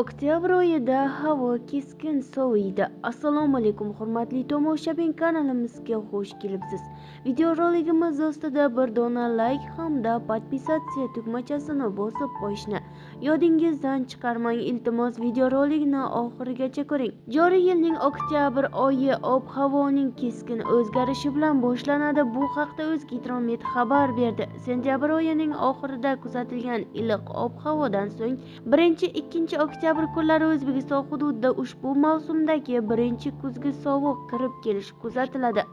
Oktyabr oyida havo keskin soviydi. Assalomu alaykum hurmatli tomoshabin, kanalimizga xush kelibsiz. Videoroligimiz ostida bir dona like hamda podpisatsiya tugmachasini bosib qo'yishni yodingizdan chiqarmang. Iltimos, videorolikni oxirigacha ko'ring. Joriy yilning oktyabr oyi ob-havoning keskin o'zgarishi bilan boshlanadi. Bu haqda O'zgidromet xabar berdi. Sentyabr oyining oxirida kuzatilgan iliq ob-havodan so'ng 1-2 oktyabr kunlari O'zbekiston hududida ushbu mavsumdagi birinchi kuzgi sovuq kirib kelishi kuzatiladi.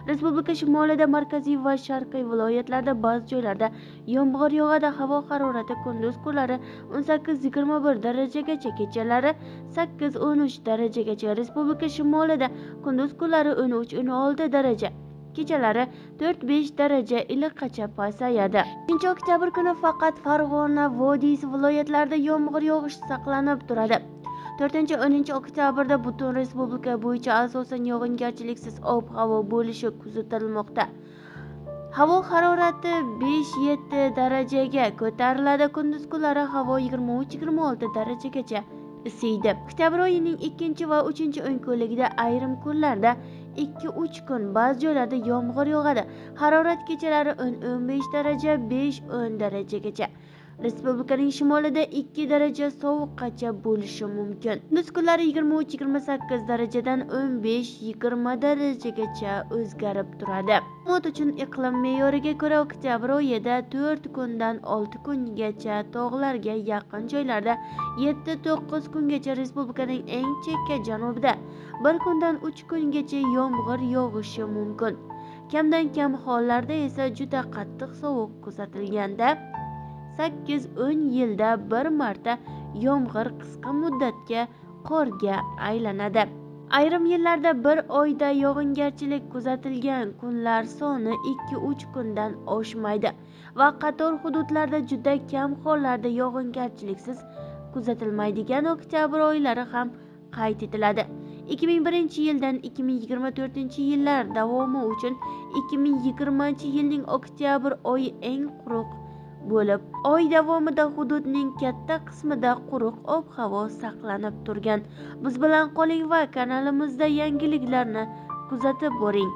Respublika shimolida, markaziy va sharqiy viloyatlarda ba'zi joylarda yomg'ir yog'adi. Havo harorati kunduz kunlari 18-21 darajagacha, kechalari 8-13 darajagacha. Respublika shimolida kunduz kunlari 13-16 daraja, kechalari 4-5 daraja iliqqacha pasayadi. 2 oktyabr kuni faqat Farg'ona vodiysi viloyatlarida yomg'ir yog'ishi saqlanib turadi. 4-10 oktyabrda butun respublika bo'yicha asosan yog'ingarchiliksiz ob-havo bo'lishi kuzatilmoqda. Havo harorati 5-7 darajaga ko'tariladi. Kunduz kunlari havo 23-26 darajagacha isiydi. Oktyabr oyining 2 va 3 ayrim kunlarda 2-3 kun ba'zi joylarda yomg'ir yog'adi. Harorat kechalari 10-15 daraja, 5-10 darajagacha. Respublikaning shimolida 2 daraja sovuqqacha bo'lishi mumkin. Kunduz kunlari 23-28 darajadan 15-20 darajagacha o'zgarib turadi. Ma'lumot uchun, iqlim me'yoriga ko'ra oktyabr oyida 4 kundan 6 kungacha, tog'larga yaqin joylarda 7-9 kungacha, respublikaning eng chekka janubida 1 kundan 3 kungacha yomg'ir yog'ishi mumkin. Kamdan kam hollarda esa juda qattiq sovuq kuzatilganda 8-10 yilda bir marta yomg'ir qisqa muddatga qorga aylanadi. Ayrim yillarda bir oyda yog'ingarchilik kuzatilgan kunlar soni 2-3 kundan oshmaydi va qator hududlarda juda kam hollarda yog'ingarchiliksiz kuzatilmaydigan oktyabr oylari ham qayd etiladi. 2001-yildan 2024-yillar davomi uchun 2020-yilning oktyabr oyi eng quruq bo'lib, oy davomida hududning katta qismida quruq ob-havo saqlanib turgan. Biz bilan qoling va kanalimizda yangiliklarni kuzatib boring.